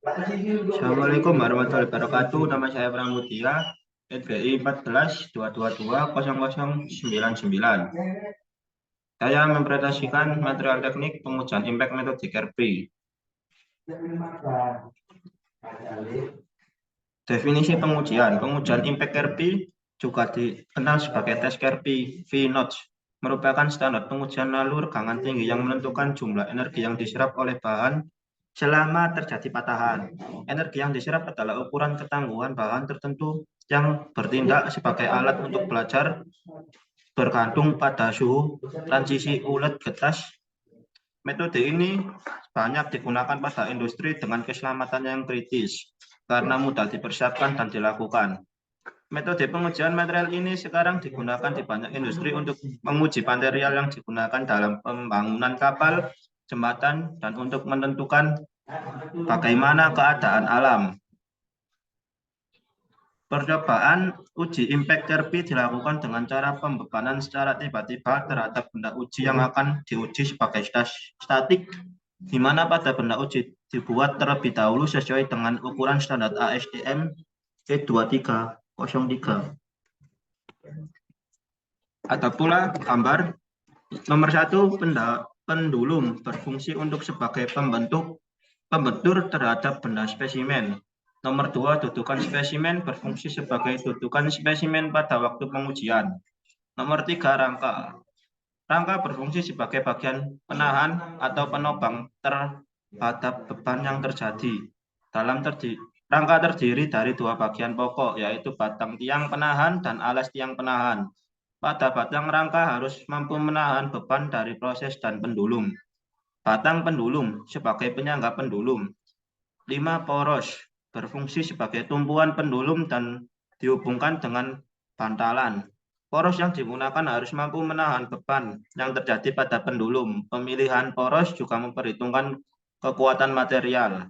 Assalamualaikum warahmatullahi wabarakatuh. Nama saya Pramudia, NPI 1422200099. Saya mempresentasikan material teknik pengujian impact metode Kerpi. Definisi pengujian. Pengujian impact Kerpi juga dikenal sebagai tes Kerpi V-Notch, merupakan standar pengujian nalur regangan tinggi yang menentukan jumlah energi yang diserap oleh bahan selama terjadi patahan. Energi yang diserap adalah ukuran ketangguhan bahan tertentu yang bertindak sebagai alat untuk belajar bergantung pada suhu transisi ulet getas. Metode ini banyak digunakan pada industri dengan keselamatan yang kritis karena mudah dipersiapkan dan dilakukan. Metode pengujian material ini sekarang digunakan di banyak industri untuk menguji material yang digunakan dalam pembangunan kapal, jembatan, dan untuk menentukan bagaimana keadaan alam. Percobaan uji impact Kerpi dilakukan dengan cara pembebanan secara tiba-tiba terhadap benda uji yang akan diuji sebagai statik, di mana pada benda uji dibuat terlebih dahulu sesuai dengan ukuran standar ASTM E2303. Ada pula gambar nomor 1, pendulum berfungsi untuk sebagai pembentur terhadap benda spesimen. Nomor 2, dudukan spesimen berfungsi sebagai dudukan spesimen pada waktu pengujian. Nomor 3, rangka. Rangka berfungsi sebagai bagian penahan atau penopang terhadap beban yang terjadi. Rangka terdiri dari dua bagian pokok, yaitu batang tiang penahan dan alas tiang penahan. Pada batang rangka harus mampu menahan beban dari proses dan pendulum. Batang pendulum sebagai penyangga pendulum. 5, poros berfungsi sebagai tumpuan pendulum dan dihubungkan dengan bantalan. Poros yang digunakan harus mampu menahan beban yang terjadi pada pendulum. Pemilihan poros juga memperhitungkan kekuatan material.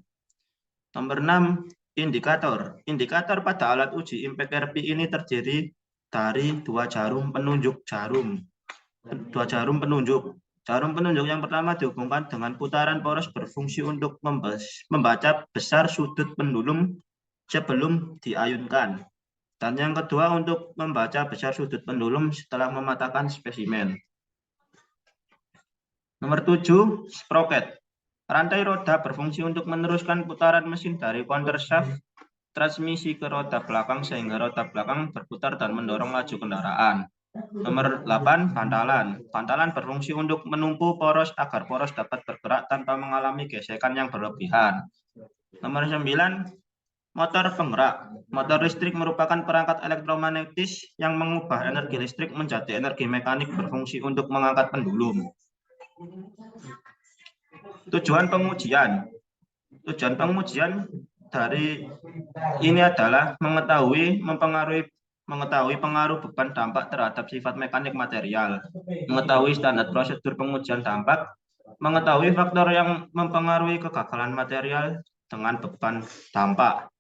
Nomor 6, indikator. Indikator pada alat uji impact Kerpi ini terdiri dari dua jarum penunjuk. Jarum penunjuk yang pertama dihubungkan dengan putaran poros berfungsi untuk membaca besar sudut pendulum sebelum diayunkan. Dan yang kedua untuk membaca besar sudut pendulum setelah mematahkan spesimen. Nomor 7, sprocket. Rantai roda berfungsi untuk meneruskan putaran mesin dari countershaft transmisi ke roda belakang sehingga roda belakang berputar dan mendorong laju kendaraan. Nomor 8, bantalan. Bantalan berfungsi untuk menumpu poros agar poros dapat bergerak tanpa mengalami gesekan yang berlebihan. Nomor 9, motor penggerak. Motor listrik merupakan perangkat elektromagnetis yang mengubah energi listrik menjadi energi mekanik berfungsi untuk mengangkat pendulum. Tujuan pengujian. Tujuan pengujian dari ini adalah mengetahui pengaruh beban dampak terhadap sifat mekanik material, mengetahui standar prosedur pengujian dampak, mengetahui faktor yang mempengaruhi kegagalan material dengan beban dampak,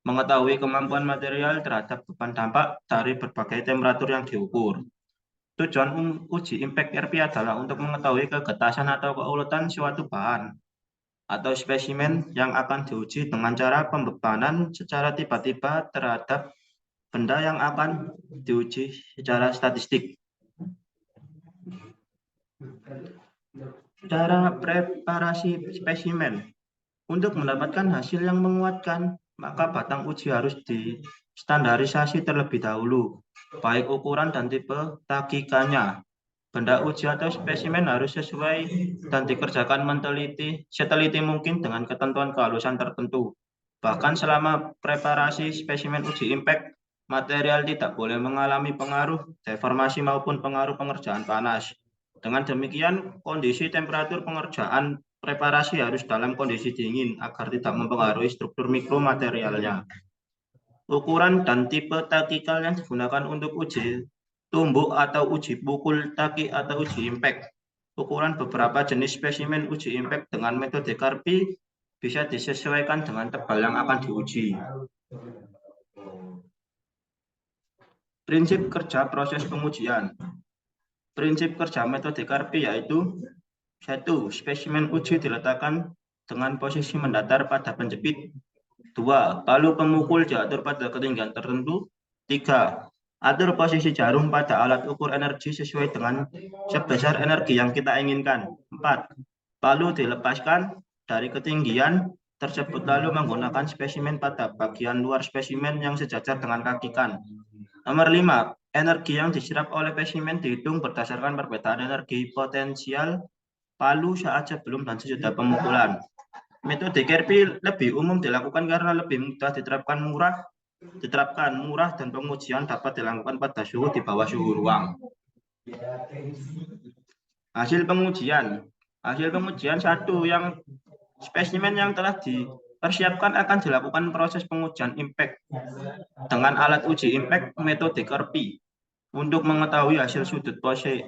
mengetahui kemampuan material terhadap beban dampak dari berbagai temperatur yang diukur. Tujuan uji impact Kerpi adalah untuk mengetahui kegetasan atau keuletan suatu bahan atau spesimen yang akan diuji dengan cara pembebanan secara tiba-tiba terhadap benda yang akan diuji secara statistik. Cara preparasi spesimen. Untuk mendapatkan hasil yang menguatkan, maka batang uji harus distandarisasi terlebih dahulu, baik ukuran dan tipe tagikannya. Benda uji atau spesimen harus sesuai dan dikerjakan seteliti mungkin dengan ketentuan kehalusan tertentu. Bahkan selama preparasi spesimen uji impact, material tidak boleh mengalami pengaruh deformasi maupun pengaruh pengerjaan panas. Dengan demikian, kondisi temperatur pengerjaan preparasi harus dalam kondisi dingin agar tidak mempengaruhi struktur mikro materialnya. Ukuran dan tipe taktikal yang digunakan untuk uji tumbuk atau uji pukul taki atau uji impact. Ukuran beberapa jenis spesimen uji impact dengan metode Kerpi bisa disesuaikan dengan tebal yang akan diuji. Prinsip kerja proses pengujian. Prinsip kerja metode Kerpi yaitu 1. Spesimen uji diletakkan dengan posisi mendatar pada penjepit. 2. Palu pemukul diatur pada ketinggian tertentu. 3. Atur posisi jarum pada alat ukur energi sesuai dengan sebesar energi yang kita inginkan. 4. Palu dilepaskan dari ketinggian tersebut lalu menggunakan spesimen pada bagian luar spesimen yang sejajar dengan kaki kan. Nomor 5. Energi yang diserap oleh spesimen dihitung berdasarkan perbedaan energi potensial palu saat sebelum dan sesudah pemukulan. Metode Kirby lebih umum dilakukan karena lebih mudah diterapkan murah dan pengujian dapat dilakukan pada suhu di bawah suhu ruang. Hasil pengujian satu, yang spesimen yang telah dipersiapkan akan dilakukan proses pengujian impact dengan alat uji impact metode Kirby untuk mengetahui hasil sudut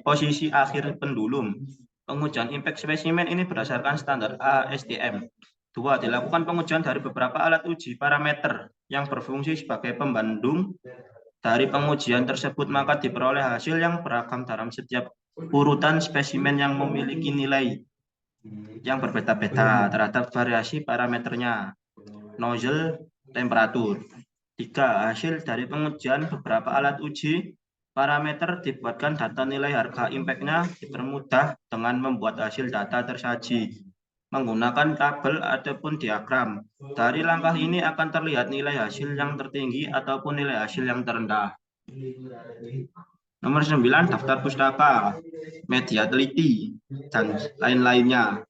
posisi akhir pendulum. Pengujian impact spesimen ini berdasarkan standar ASTM. 2. Dilakukan pengujian dari beberapa alat uji parameter yang berfungsi sebagai pembandung. Dari pengujian tersebut maka diperoleh hasil yang beragam dalam setiap urutan spesimen yang memiliki nilai yang berbeda-beda terhadap variasi parameternya. Nozzle, temperatur. 3. Hasil dari pengujian beberapa alat uji parameter dibuatkan data nilai harga impact-nya dipermudah dengan membuat hasil data tersaji menggunakan tabel ataupun diagram. Dari langkah ini akan terlihat nilai hasil yang tertinggi ataupun nilai hasil yang terendah. Nomor 9, daftar pustaka, media teliti, dan lain-lainnya.